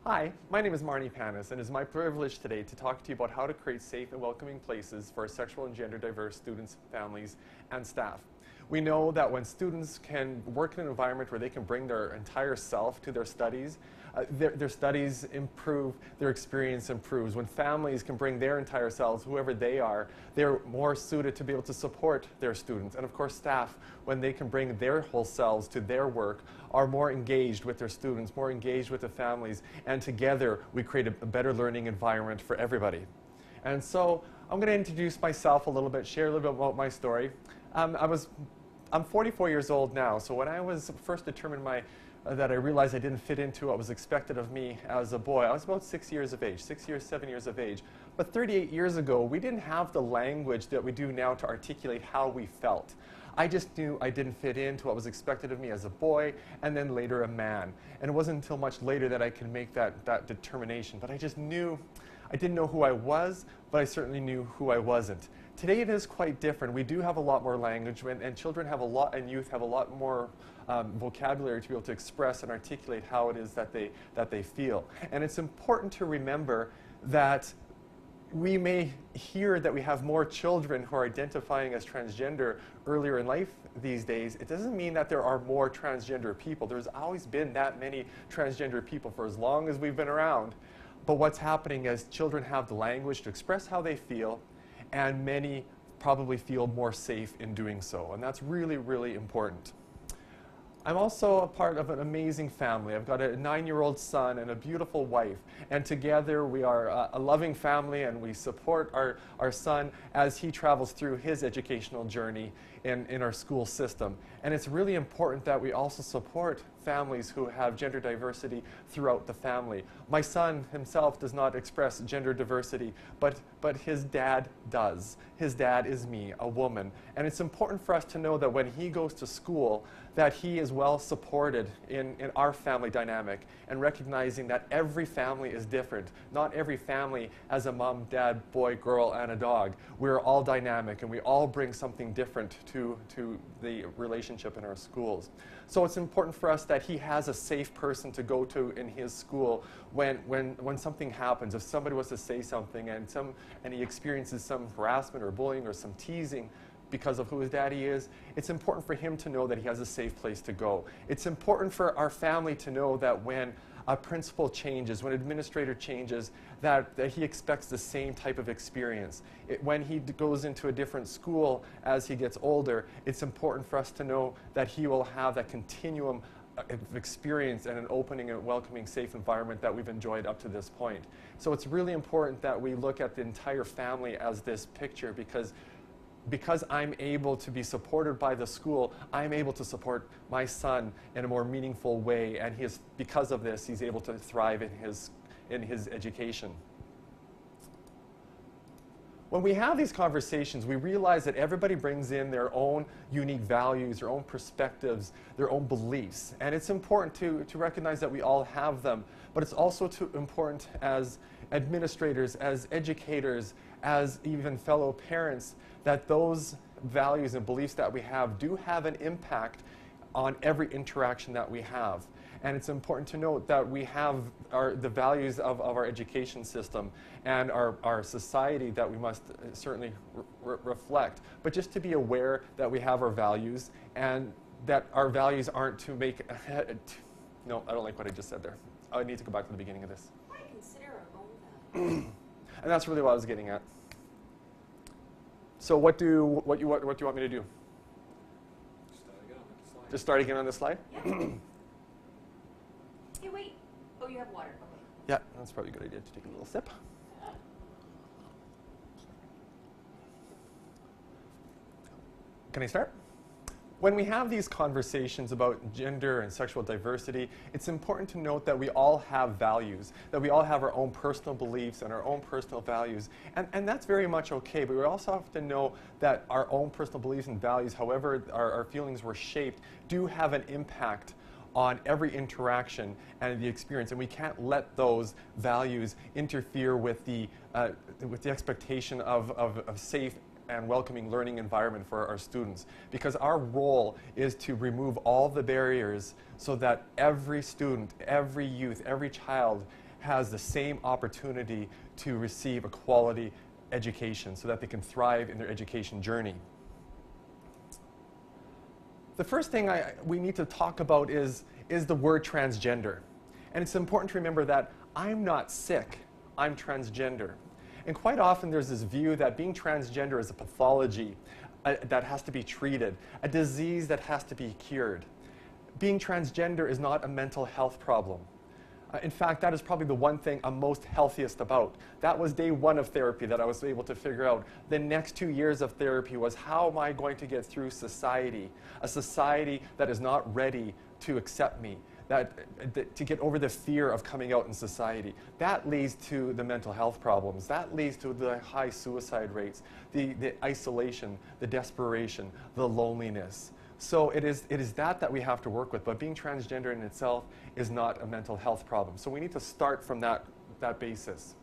Hi, my name is Marnie Panis, and it is my privilege today to talk to you about how to create safe and welcoming places for sexual and gender diverse students, families, and staff. We know that when students can work in an environment where they can bring their entire self to their studies improve, their experience improves. When families can bring their entire selves, whoever they are, they're more suited to be able to support their students. And of course, staff, when they can bring their whole selves to their work, are more engaged with their students, more engaged with the families, and together we create a better learning environment for everybody. And so I'm going to introduce myself a little bit, share a little bit about my story. I'm 44 years old now, so when I was first determined that I realized I didn't fit into what was expected of me as a boy, I was about 7 years of age. But 38 years ago, we didn't have the language that we do now to articulate how we felt. I just knew I didn't fit into what was expected of me as a boy, and then later a man. And it wasn't until much later that I could make that determination. But I just knew, I didn't know who I was, but I certainly knew who I wasn't. Today it is quite different. We do have a lot more language, and children have a lot, and youth have a lot more vocabulary to be able to express and articulate how it is that they feel. And it's important to remember that we may hear that we have more children who are identifying as transgender earlier in life these days. It doesn't mean that there are more transgender people. There's always been that many transgender people for as long as we've been around. But what's happening is children have the language to express how they feel, and many probably feel more safe in doing so. And that's really, really important. I'm also a part of an amazing family. I've got a 9-year-old son and a beautiful wife. And together we are a loving family, and we support our son as he travels through his educational journey in our school system. And it's really important that we also support families who have gender diversity throughout the family. My son himself does not express gender diversity, but his dad does. His dad is me, a woman. And it's important for us to know that when he goes to school, that he is well supported in our family dynamic, and recognizing that every family is different. Not every family has a mom, dad, boy, girl, and a dog. We're all dynamic, and we all bring something different to the relationship in our schools. So it's important for us that he has a safe person to go to in his school when something happens. If somebody was to say something and he experiences some harassment or bullying or some teasing because of who his daddy is, it's important for him to know that he has a safe place to go. It's important for our family to know that when a principal changes, when an administrator changes, that he expects the same type of experience. When he goes into a different school as he gets older, it's important for us to know that he will have that continuum of experience and an opening and welcoming, safe environment that we've enjoyed up to this point. So it's really important that we look at the entire family as this picture, because I'm able to be supported by the school, I'm able to support my son in a more meaningful way, and because of this, he's able to thrive in his education. When we have these conversations, we realize that everybody brings in their own unique values, their own perspectives, their own beliefs. And it's important to recognize that we all have them, but it's also important as administrators, as educators, as even fellow parents, that those values and beliefs that we have do have an impact on every interaction that we have. And it's important to note that we have the values of our education system and our society that we must certainly reflect. But just to be aware that we have our values, and that our values aren't to make... No, I don't like what I just said there. I need to go back to the beginning of this. What do you consider our own values? And that's really what I was getting at. So what do you want me to do? Just start again on this slide? Yeah. Hey, wait. Oh, you have water. Okay. Yeah, that's probably a good idea to take a little sip. Can I start? When we have these conversations about gender and sexual diversity, it's important to note that we all have values, that we all have our own personal beliefs and our own personal values. And that's very much okay, but we also have to know that our own personal beliefs and values, however our feelings were shaped, do have an impact on every interaction and the experience. And we can't let those values interfere with the expectation of safe and welcoming learning environment for our students, because our role is to remove all the barriers so that every student, every youth, every child has the same opportunity to receive a quality education so that they can thrive in their education journey. The first thing we need to talk about is the word transgender. And it's important to remember that I'm not sick, I'm transgender. And quite often there's this view that being transgender is a pathology that has to be treated, a disease that has to be cured. Being transgender is not a mental health problem. In fact, that is probably the one thing I'm most healthiest about. That was day one of therapy that I was able to figure out. The next 2 years of therapy was, how am I going to get through society? A society that is not ready to accept me, to get over the fear of coming out in society. That leads to the mental health problems. That leads to the high suicide rates, the isolation, the desperation, the loneliness. So it is that we have to work with, but being transgender in itself is not a mental health problem. So we need to start from that basis.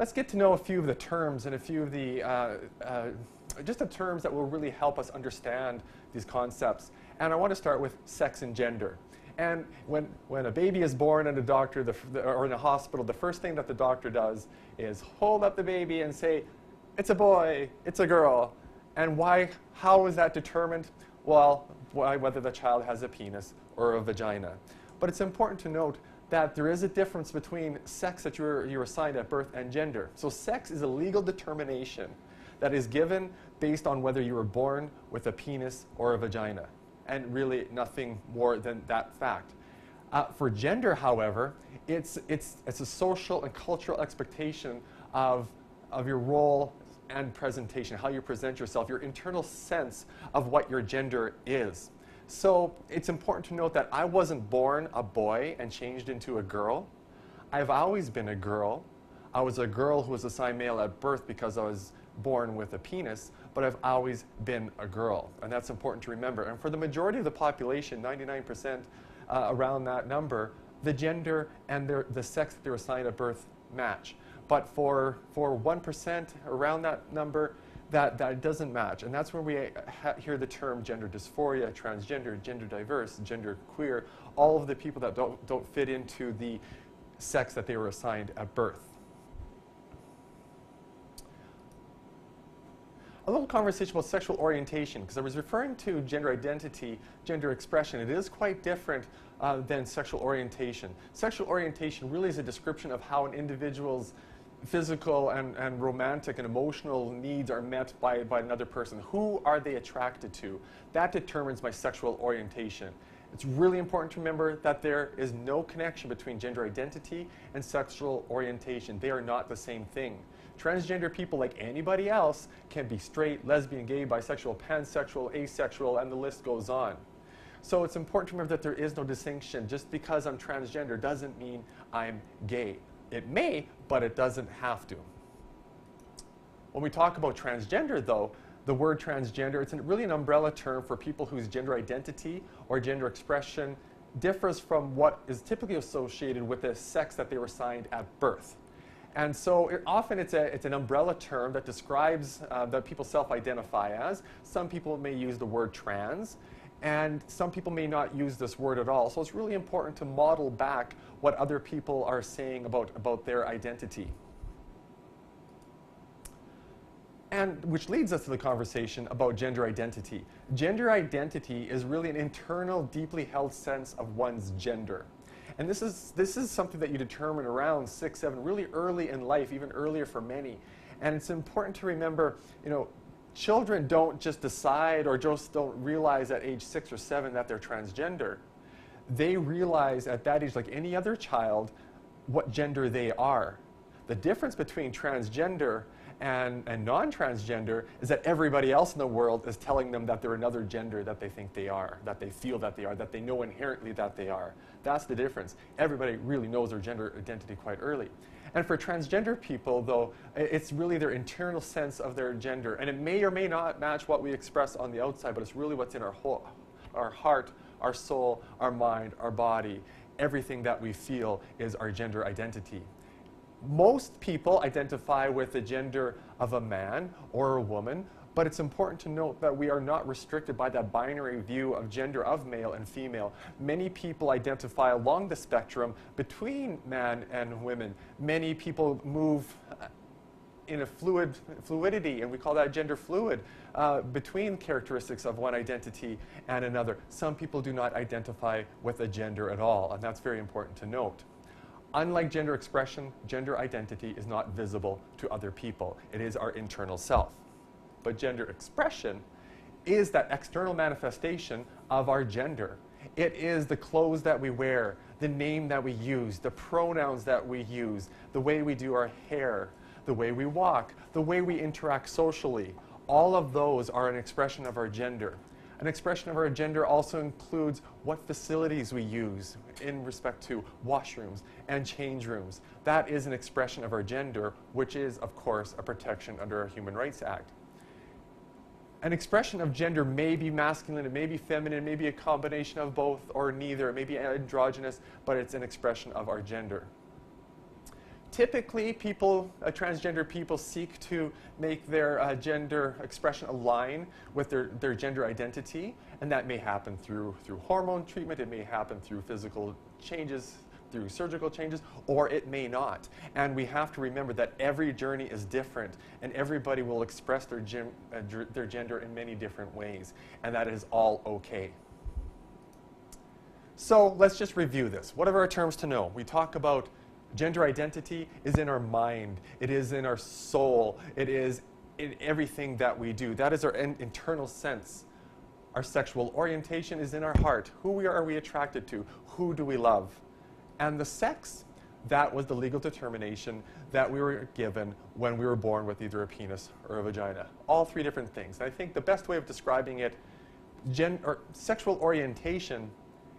Let's get to know a few of the terms and a few of the, just the terms that will really help us understand these concepts. And I want to start with sex and gender. And when a baby is born in a doctor or in a hospital, the first thing that the doctor does is hold up the baby and say, it's a boy, it's a girl. And why? How is that determined? Well, whether the child has a penis or a vagina. But it's important to note that there is a difference between sex that you're assigned at birth and gender. So sex is a legal determination that is given based on whether you were born with a penis or a vagina, and really nothing more than that fact. For gender, however, it's a social and cultural expectation of your role and presentation, how you present yourself, your internal sense of what your gender is. So it's important to note that I wasn't born a boy and changed into a girl. I've always been a girl. I was a girl who was assigned male at birth because I was born with a penis, but I've always been a girl, and that's important to remember. And for the majority of the population, 99% around that number, the gender and the sex that they're assigned at birth match. But for 1%, around that number, that doesn't match. And that's where we hear the term gender dysphoria, transgender, gender diverse, gender queer, all of the people that don't fit into the sex that they were assigned at birth. A little conversation about sexual orientation, because I was referring to gender identity, gender expression. It is quite different than sexual orientation. Sexual orientation really is a description of how an individual's physical and romantic and emotional needs are met by another person. Who are they attracted to? That determines my sexual orientation. It's really important to remember that there is no connection between gender identity and sexual orientation. They are not the same thing. Transgender people, like anybody else, can be straight, lesbian, gay, bisexual, pansexual, asexual, and the list goes on. So it's important to remember that there is no distinction. Just because I'm transgender doesn't mean I'm gay. It may, but it doesn't have to. When we talk about transgender, though, the word transgender, it's really an umbrella term for people whose gender identity or gender expression differs from what is typically associated with the sex that they were assigned at birth. And so often it's an umbrella term that describes that people self-identify as. Some people may use the word trans, and some people may not use this word at all. So it's really important to model back what other people are saying about their identity. And which leads us to the conversation about gender identity. Gender identity is really an internal, deeply held sense of one's gender. And this is something that you determine around 6, 7, really early in life, even earlier for many. And it's important to remember, children don't just decide or just don't realize at age 6 or 7 that they're transgender. They realize at that age, like any other child, what gender they are. The difference between transgender and non-transgender is that everybody else in the world is telling them that they're another gender that they think they are, that they feel that they are, that they know inherently that they are. That's the difference. Everybody really knows their gender identity quite early. And for transgender people, though, it's really their internal sense of their gender. And it may or may not match what we express on the outside, but it's really what's in our heart, our soul, our mind, our body. Everything that we feel is our gender identity. Most people identify with the gender of a man or a woman, But it's important to note that we are not restricted by that binary view of gender of male and female. Many people identify along the spectrum between man and women. Many people move in a fluidity, and we call that gender fluid, between characteristics of one identity and another. Some people do not identify with a gender at all, and that's very important to note. Unlike gender expression, gender identity is not visible to other people. It is our internal self. But gender expression is that external manifestation of our gender. It is the clothes that we wear, the name that we use, the pronouns that we use, the way we do our hair, the way we walk, the way we interact socially. All of those are an expression of our gender. An expression of our gender also includes what facilities we use in respect to washrooms and change rooms. That is an expression of our gender, which is, of course, a protection under our Human Rights Act. An expression of gender may be masculine, it may be feminine, it may be a combination of both or neither, it may be androgynous, but it's an expression of our gender. Typically, transgender people seek to make their gender expression align with their gender identity, and that may happen through hormone treatment, it may happen through physical changes, through surgical changes, or it may not. And we have to remember that every journey is different, and everybody will express their gender in many different ways, and that is all okay. So let's just review this. What are our terms to know? We talk about gender identity is in our mind, it is in our soul, it is in everything that we do. That is our internal sense. Our sexual orientation is in our heart. Who are we attracted to? Who do we love? And the sex, that was the legal determination that we were given when we were born with either a penis or a vagina. All three different things. And I think the best way of describing it, sexual orientation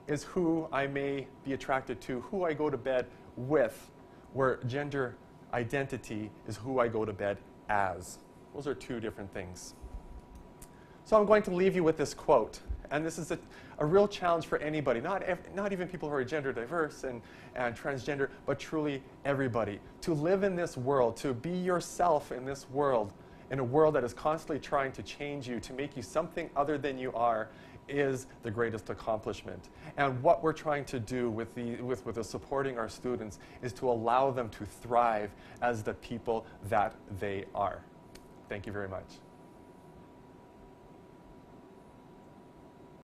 is who I may be attracted to, who I go to bed with, where gender identity is who I go to bed as. Those are two different things. So I'm going to leave you with this quote. And this is a real challenge for anybody, not even people who are gender diverse and transgender, but truly everybody. To live in this world, to be yourself in this world, in a world that is constantly trying to change you, to make you something other than you are, is the greatest accomplishment. And what we're trying to do with supporting our students is to allow them to thrive as the people that they are. Thank you very much.